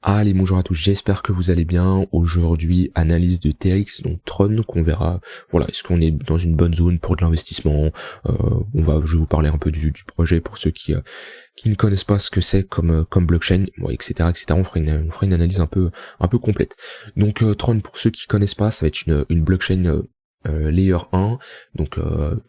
Allez, bonjour à tous, j'espère que vous allez bien. Aujourd'hui, analyse de TRX, donc Tron, qu'on verra. Voilà, est-ce qu'on est dans une bonne zone pour de l'investissement? Je vais vous parler un peu du projet pour ceux qui ne connaissent pas ce que c'est comme blockchain, bon, etc., etc. On fera une analyse un peu complète. Donc Tron, pour ceux qui connaissent pas, ça va être une blockchain layer 1, donc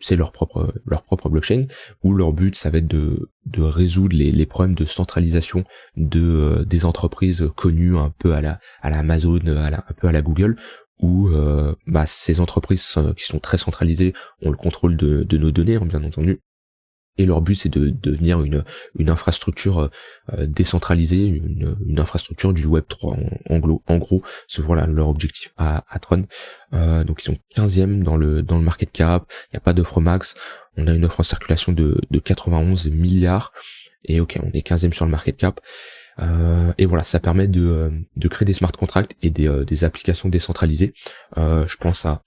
c'est leur propre blockchain, où leur but ça va être de résoudre les problèmes de centralisation des entreprises connues un peu à la Amazon, un peu à la Google, où ces entreprises qui sont très centralisées ont le contrôle de nos données, hein, bien entendu. Et leur but c'est de devenir une infrastructure décentralisée, une infrastructure du Web 3 en gros, c'est voilà leur objectif à Tron. Donc ils sont 15e dans le market cap, il n'y a pas d'offre max, on a une offre en circulation de 91 milliards, et ok, on est 15e sur le market cap. Et voilà, ça permet de créer des smart contracts et des applications décentralisées. Je pense à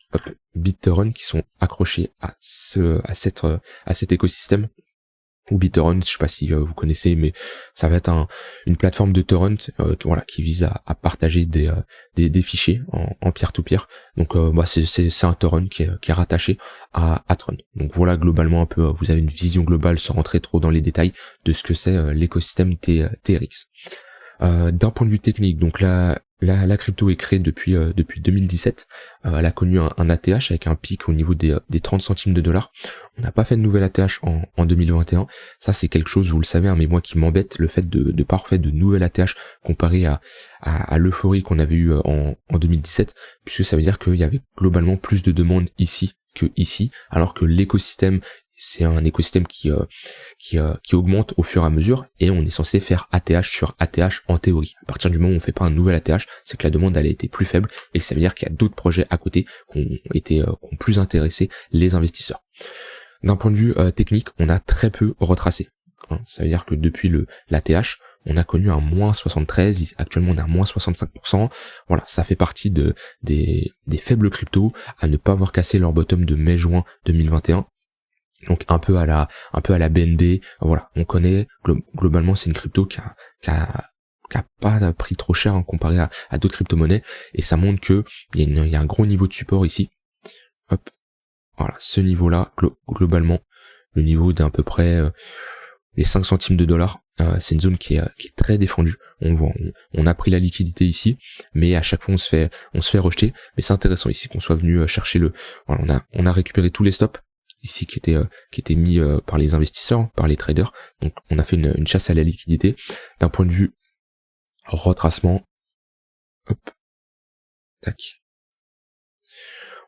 BitTorrent qui sont accrochés à cet écosystème. Ou BitTorrent, je sais pas si vous connaissez, mais ça va être une plateforme de torrent qui vise à partager des fichiers en peer-to-peer. Donc c'est un torrent qui est rattaché à Tron. Donc voilà globalement un peu, vous avez une vision globale sans rentrer trop dans les détails de ce que c'est l'écosystème TRX. D'un point de vue technique, donc la crypto est créée depuis 2017. Elle a connu un ATH avec un pic au niveau des 30 centimes de dollars. On n'a pas fait de nouvelle ATH en 2021. Ça c'est quelque chose, vous le savez, hein, mais moi qui m'embête, le fait de pas refaire de nouvelle ATH comparé à l'euphorie qu'on avait eu en 2017, puisque ça veut dire qu'il y avait globalement plus de demandes ici que ici, alors que l'écosystème, c'est un écosystème qui augmente au fur et à mesure, et on est censé faire ATH sur ATH en théorie. À partir du moment où on fait pas un nouvel ATH, c'est que la demande elle a été plus faible, et ça veut dire qu'il y a d'autres projets à côté qui ont plus intéressé les investisseurs. D'un point de vue technique, on a très peu retracé. Ça veut dire que depuis l'ATH, on a connu un moins 73, actuellement on est à moins 65%. Voilà, ça fait partie des faibles cryptos à ne pas avoir cassé leur bottom de mai-juin 2021. Donc un peu à la BNB, voilà, on connaît, globalement c'est une crypto qui a pas pris trop cher hein, comparé à d'autres crypto-monnaies, et ça montre que il y a un gros niveau de support ici. Hop, voilà, ce niveau-là, globalement, le niveau d'à peu près les 5 centimes de dollars, c'est une zone qui est très défendue. On a pris la liquidité ici, mais à chaque fois on se fait rejeter. Mais c'est intéressant ici qu'on soit venu chercher voilà, on a récupéré tous les stops ici qui étaient mis par les investisseurs, par les traders. Donc on a fait une chasse à la liquidité. D'un point de vue retracement, hop, tac.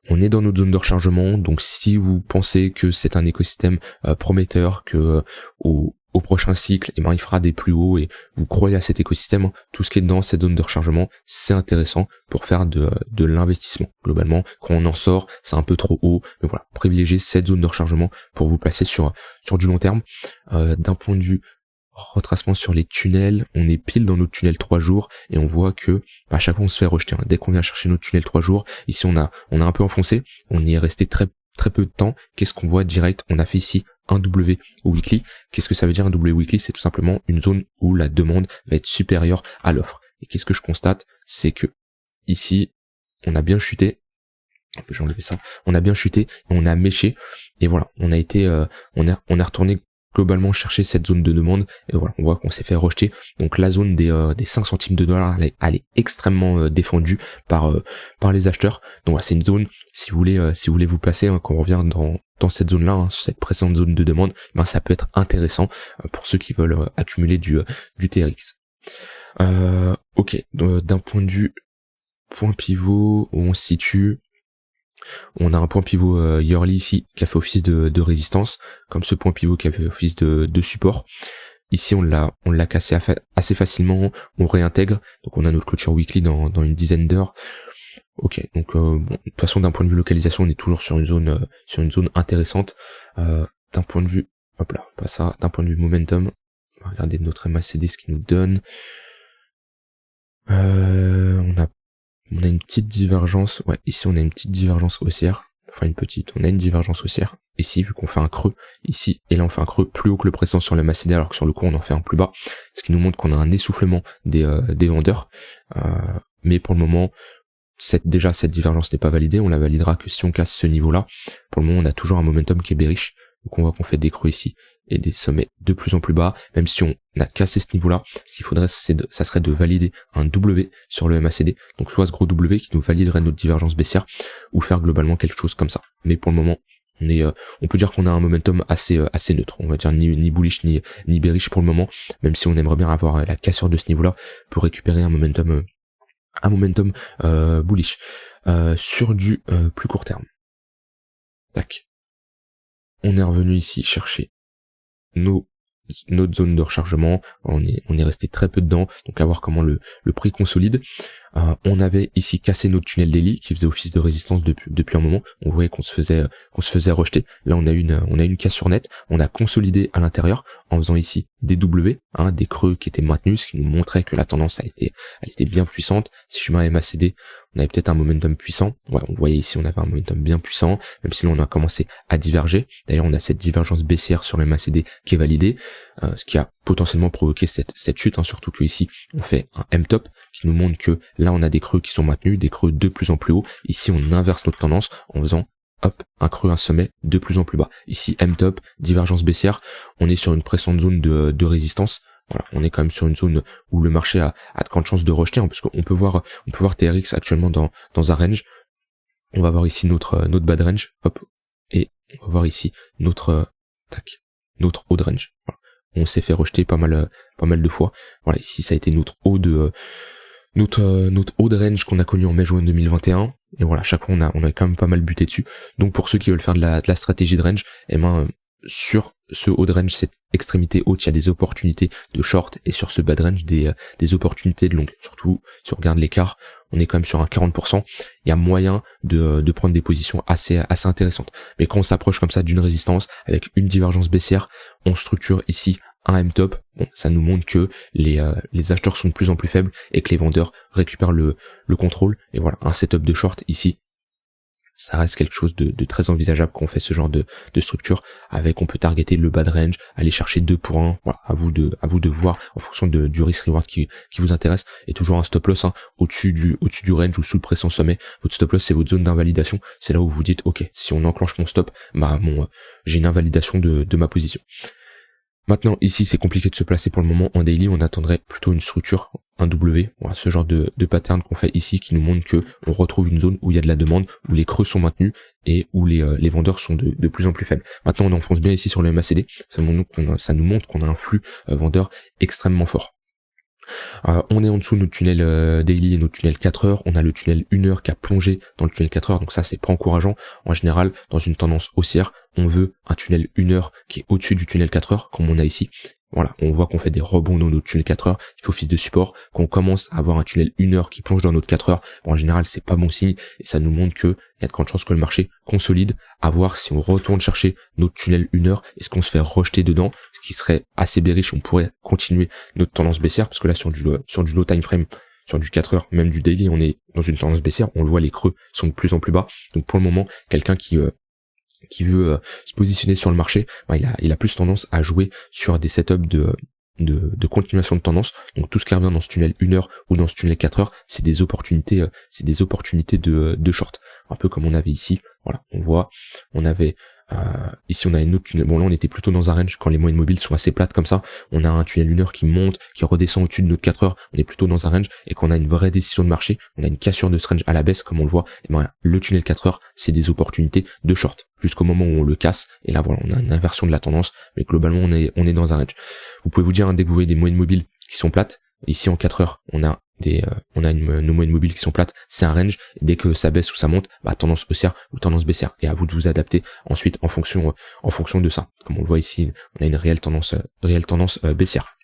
On est dans notre zone de rechargement, donc si vous pensez que c'est un écosystème prometteur, que au prochain cycle, il fera des plus hauts et vous croyez à cet écosystème, tout ce qui est dans cette zone de rechargement, c'est intéressant pour faire de l'investissement. Globalement, quand on en sort, c'est un peu trop haut, mais voilà, privilégiez cette zone de rechargement pour vous placer sur du long terme. D'un point de vue retracement sur les tunnels, on est pile dans notre tunnel 3 jours et on voit que à chaque fois on se fait rejeter. Dès qu'on vient chercher notre tunnel 3 jours, ici on a un peu enfoncé, on y est resté très peu de temps. Qu'est-ce qu'on voit direct? On a fait ici un W weekly. Qu'est-ce que ça veut dire un W weekly? C'est tout simplement une zone où la demande va être supérieure à l'offre. Et qu'est-ce que je constate? C'est que ici on a bien chuté. J'ai enlevé ça. On a bien chuté, on a méché et voilà, on est retourné globalement chercher cette zone de demande, et voilà, on voit qu'on s'est fait rejeter. Donc la zone des 5 centimes de dollars, elle est extrêmement défendue par les acheteurs. Donc voilà, c'est une zone, si vous voulez vous placer, hein, quand on revient dans cette zone là, hein, cette précédente zone de demande, ça peut être intéressant pour ceux qui veulent accumuler du TRX. Ok, d'un point de vue point pivot, où on se situe, on a un point pivot yearly ici qui a fait office de résistance, comme ce point pivot qui a fait office de support. Ici on l'a cassé assez facilement, on réintègre, donc on a notre clôture weekly dans une dizaine d'heures. Ok, donc de toute façon d'un point de vue localisation on est toujours sur une zone intéressante. D'un point de vue, hop là, pas ça, d'un point de vue momentum, on va regarder notre MACD ce qu'il nous donne. On a une petite divergence, ouais, ici on a une petite divergence haussière, enfin une petite, on a une divergence haussière ici vu qu'on fait un creux ici, et là on fait un creux plus haut que le précédent sur le MACD alors que sur le cours on en fait un plus bas, ce qui nous montre qu'on a un essoufflement des vendeurs, mais pour le moment déjà cette divergence n'est pas validée, on la validera que si on casse ce niveau là. Pour le moment on a toujours un momentum qui est bearish, donc on voit qu'on fait des creux ici et des sommets de plus en plus bas. Même si on a cassé ce niveau là, ce qu'il faudrait ça serait de valider un W sur le MACD, donc soit ce gros W qui nous validerait notre divergence baissière, ou faire globalement quelque chose comme ça. Mais pour le moment on peut dire qu'on a un momentum assez neutre, on va dire ni bullish ni bearish pour le moment, même si on aimerait bien avoir la cassure de ce niveau là pour récupérer un momentum bullish sur du plus court terme. Tac. On est revenu ici chercher notre zone de rechargement, on est resté très peu dedans, donc à voir comment le prix consolide. On avait ici cassé notre tunnel daily qui faisait office de résistance depuis un moment. On voyait qu'on se faisait rejeter. Là on a une cassure nette, on a consolidé à l'intérieur en faisant ici des W, des creux qui étaient maintenus, ce qui nous montrait que la tendance elle était bien puissante. Si je mets un MACD, on avait peut-être un momentum puissant. Ouais, on voyait ici on avait un momentum bien puissant, même si là on a commencé à diverger. D'ailleurs on a cette divergence baissière sur le MACD qui est validée, ce qui a potentiellement provoqué cette chute, surtout que ici on fait un M-top qui nous montre que là on a des creux qui sont maintenus, des creux de plus en plus haut. Ici on inverse notre tendance en faisant un creux, un sommet de plus en plus bas. Ici M-top, divergence baissière, on est sur une précédente zone de résistance. Voilà, on est quand même sur une zone où le marché a de grandes chances de rejeter, parce qu'on peut voir TRX actuellement dans un range. On va voir ici notre bad range, et on va voir ici notre haut de range. Voilà. On s'est fait rejeter pas mal de fois. Voilà, ici ça a été notre haut de range qu'on a connu en mai-juin 2021. Et voilà, chaque fois on a quand même pas mal buté dessus. Donc pour ceux qui veulent faire de la stratégie de range, sur ce haut de range, cette extrémité haute, il y a des opportunités de short, et sur ce bad range des opportunités de long. Surtout si on regarde l'écart, on est quand même sur un 40%. Il y a moyen de prendre des positions assez intéressantes. Mais quand on s'approche comme ça d'une résistance avec une divergence baissière, on structure ici un M-top. Bon, ça nous montre que les acheteurs sont de plus en plus faibles et que les vendeurs récupèrent le contrôle. Et voilà, un setup de short ici, ça reste quelque chose de très envisageable quand on fait ce genre de structure. On peut targeter le bad range, aller chercher 2 pour 1. Voilà, à vous de voir en fonction du risk reward qui vous intéresse. Et toujours un stop loss au-dessus du range ou sous le précédent sommet. Votre stop loss, c'est votre zone d'invalidation. C'est là où vous dites ok, si on enclenche mon stop, j'ai une invalidation de ma position. Maintenant, ici, c'est compliqué de se placer pour le moment. En daily, on attendrait plutôt une structure, un W, voilà, ce genre de pattern qu'on fait ici qui nous montre que on retrouve une zone où il y a de la demande, où les creux sont maintenus et où les vendeurs sont de plus en plus faibles. Maintenant, on enfonce bien ici sur le MACD. Ça nous montre qu'on a un flux vendeur extrêmement fort. On est en dessous de notre tunnel daily et notre tunnel 4 heures. On a le tunnel 1 heure qui a plongé dans le tunnel 4 heures, donc ça c'est pas encourageant. En général, dans une tendance haussière, on veut un tunnel 1 heure qui est au-dessus du tunnel 4 heures, comme on a ici. Voilà, on voit qu'on fait des rebonds dans notre tunnel 4 heures, il faut office de support. Quand on commence à avoir un tunnel 1 heure qui plonge dans notre 4 heures, en général c'est pas bon signe, et ça nous montre qu'il y a de grandes chances que le marché consolide, à voir si on retourne chercher notre tunnel 1 heure, est-ce qu'on se fait rejeter dedans, ce qui serait assez bearish, on pourrait continuer notre tendance baissière, parce que là sur du low time frame, sur du 4 heures, même du daily, on est dans une tendance baissière, on le voit, les creux sont de plus en plus bas. Donc pour le moment, quelqu'un qui veut se positionner sur le marché, il a plus tendance à jouer sur des setups de continuation de tendance. Donc tout ce qui revient dans ce tunnel 1 heure ou dans ce tunnel 4 heures, c'est des opportunités de short. Un peu comme on avait ici. Voilà, on voit, ici on a une autre tunnel. Bon là on était plutôt dans un range quand les moyennes mobiles sont assez plates comme ça. On a un tunnel 1 heure qui monte, qui redescend au-dessus de notre 4 heures. On est plutôt dans un range, et quand on a une vraie décision de marché, on a une cassure de ce range à la baisse comme on le voit. Et le tunnel 4 heures, c'est des opportunités de short jusqu'au moment où on le casse. Et là voilà, on a une inversion de la tendance, mais globalement on est dans un range. Vous pouvez vous dire, dès que vous voyez des moyennes mobiles qui sont plates, ici en 4 heures, on a nos moyennes mobiles qui sont plates, c'est un range. Dès que ça baisse ou ça monte, tendance haussière ou tendance baissière. Et à vous de vous adapter ensuite en fonction de ça. Comme on le voit ici, on a une réelle tendance baissière.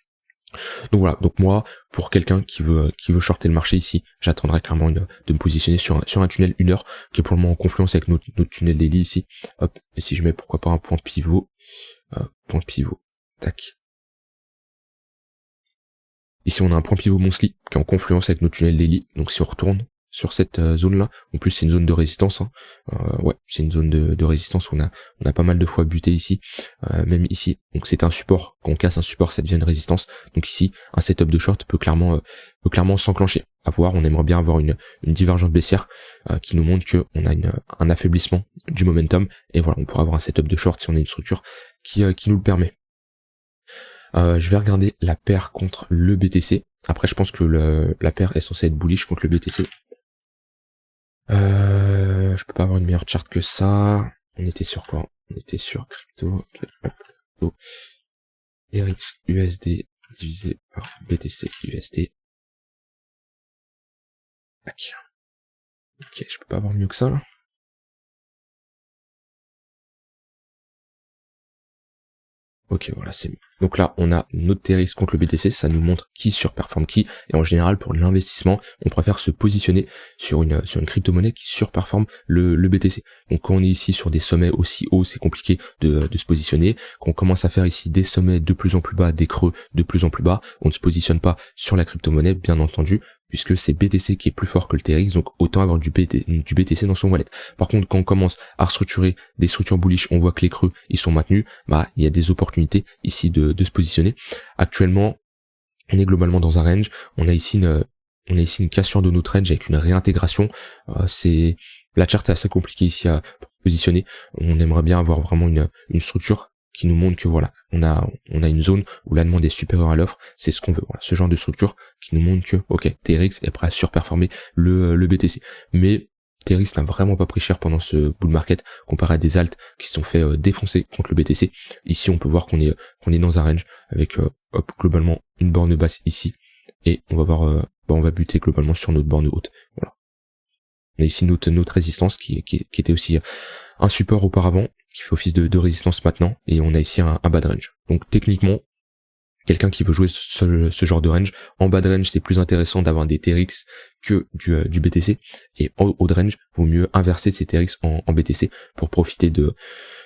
Donc voilà, donc moi, pour quelqu'un qui veut shorter le marché ici, j'attendrai clairement de me positionner sur un tunnel 1 heure qui est pour le moment en confluence avec notre tunnel daily ici. Hop, et si je mets pourquoi pas un point pivot, tac. Ici on a un point pivot monthly qui est en confluence avec notre tunnel daily, donc si on retourne sur cette zone là. En plus c'est une zone de résistance, hein. Ouais, c'est une zone de résistance où on a pas mal de fois buté ici, même ici. Donc c'est un support, quand on casse un support ça devient une résistance. Donc ici un setup de short peut clairement s'enclencher. À voir, on aimerait bien avoir une divergence baissière qui nous montre que on a un affaiblissement du momentum, et voilà, on pourra avoir un setup de short si on a une structure qui nous le permet. Je vais regarder la paire contre le BTC. Après, je pense que la paire est censée être bullish contre le BTC. Je peux pas avoir une meilleure charte que ça. On était sur quoi? On était sur crypto. RX USD divisé par BTC USD. Ok, je peux pas avoir mieux que ça là. Ok, voilà, c'est mieux. Donc là, on a notre TRX contre le BTC, ça nous montre qui surperforme qui, et en général, pour l'investissement, on préfère se positionner sur une crypto-monnaie qui surperforme le BTC. Donc quand on est ici sur des sommets aussi hauts, c'est compliqué de se positionner. Quand on commence à faire ici des sommets de plus en plus bas, des creux de plus en plus bas, on ne se positionne pas sur la crypto-monnaie, bien entendu, puisque c'est BTC qui est plus fort que le TRX, donc autant avoir du BTC dans son wallet. Par contre, quand on commence à restructurer des structures bullish, on voit que les creux, ils sont maintenus, bah, il y a des opportunités ici de se positionner. Actuellement, on est globalement dans un range, on a ici une cassure de notre range avec une réintégration, la charte est assez compliquée ici à positionner, on aimerait bien avoir vraiment une structure qui nous montre que voilà, on a une zone où la demande est supérieure à l'offre, c'est ce qu'on veut, voilà, ce genre de structure qui nous montre que, ok, TRX est prêt à surperformer le BTC. Mais TRX n'a vraiment pas pris cher pendant ce bull market, comparé à des alts qui se sont fait défoncer contre le BTC. Ici, on peut voir qu'on est dans un range, avec, globalement, une borne basse ici, et on va voir, on va buter globalement sur notre borne haute, voilà. On a ici notre résistance qui était aussi un support auparavant, qui fait office de résistance maintenant, et on a ici un bad range. Donc techniquement, quelqu'un qui veut jouer ce genre de range, en bad range c'est plus intéressant d'avoir des TRX que du BTC, et en haut de range, vaut mieux inverser ces TRX en BTC pour profiter de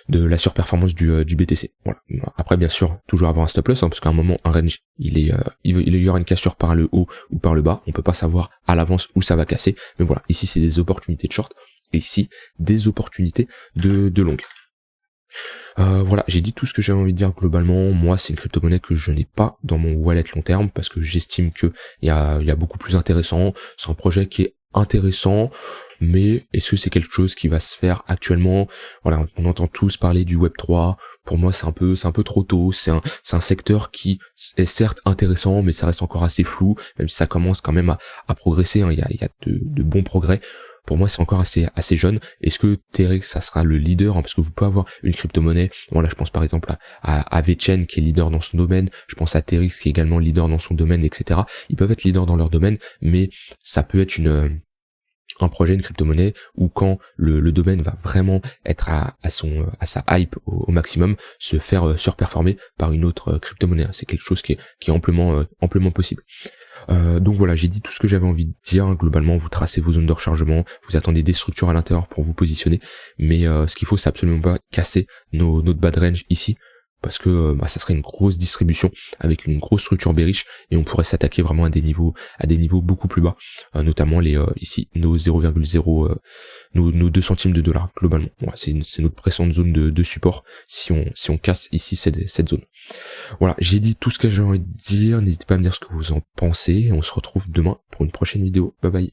la surperformance du BTC. Voilà. Après bien sûr, toujours avoir un stop loss, hein, parce qu'à un moment un range, il y aura une cassure par le haut ou par le bas, on peut pas savoir à l'avance où ça va casser, mais voilà, ici c'est des opportunités de short, et ici des opportunités de long. Voilà, j'ai dit tout ce que j'avais envie de dire globalement. Moi, c'est une crypto-monnaie que je n'ai pas dans mon wallet long terme parce que j'estime que il y a beaucoup plus intéressant. C'est un projet qui est intéressant, mais est-ce que c'est quelque chose qui va se faire actuellement? Voilà, on entend tous parler du Web 3. Pour moi, c'est un peu trop tôt. C'est un secteur qui est certes intéressant, mais ça reste encore assez flou, même si ça commence quand même à progresser, hein. Il y a de bons progrès. Pour moi, c'est encore assez jeune. Est-ce que TRX, ça sera le leader, hein, parce que vous pouvez avoir une crypto-monnaie. Bon, là, je pense par exemple à VeChain qui est leader dans son domaine. Je pense à TRX qui est également leader dans son domaine, etc. Ils peuvent être leaders dans leur domaine, mais ça peut être un projet, une crypto-monnaie, où quand le domaine va vraiment être à sa hype au maximum, se faire surperformer par une autre crypto-monnaie. C'est quelque chose qui est amplement possible. Donc voilà, j'ai dit tout ce que j'avais envie de dire. Globalement, vous tracez vos zones de rechargement, vous attendez des structures à l'intérieur pour vous positionner, mais ce qu'il faut, c'est absolument pas casser notre bad range ici, parce que ça serait une grosse distribution avec une grosse structure bearish, et on pourrait s'attaquer vraiment à des niveaux beaucoup plus bas, notamment ici nos 0,0 nos 2 centimes de dollars globalement. Voilà, c'est notre précédente zone de support si on casse ici cette zone. Voilà, j'ai dit tout ce que j'ai envie de dire. N'hésitez pas à me dire ce que vous en pensez, et on se retrouve demain pour une prochaine vidéo. Bye bye.